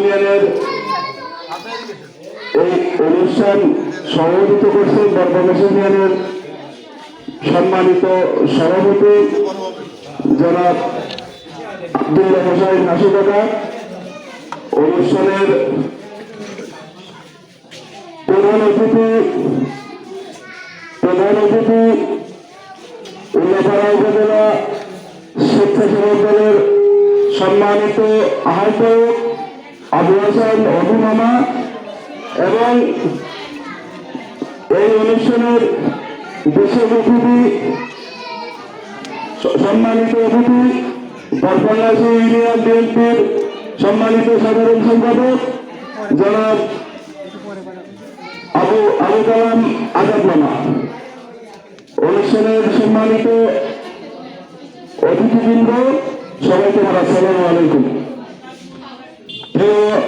ইউনিয়নের এই অনুষ্ঠান সভাপতিত্ব করছেন বরবাগাছ ইউনিয়নের সম্মানিত সভাপতি জনাব আব্দুল্লাহ হোসেন নাসু কাকা। অনুষ্ঠানের প্রধান অতিথি উল্লাপাড়া উপজেলা স্বেচ্ছাসেবক দলের সম্মানিত আহ্বায়ক আবু হাসান অবু মামা এবং এই অনুষ্ঠানের বিশেষ অতিথি সম্মানিত অতিথি বরবাগাছ ইউনিয়ন বিএনপির সম্মানিত সাধারণ সম্পাদক জনাব আবু কালাম আজাদ মামা, অনুষ্ঠানের সম্মানিত অতিথিবৃন্দ, সবাইকে আমার আসসালামু আলাইকুম।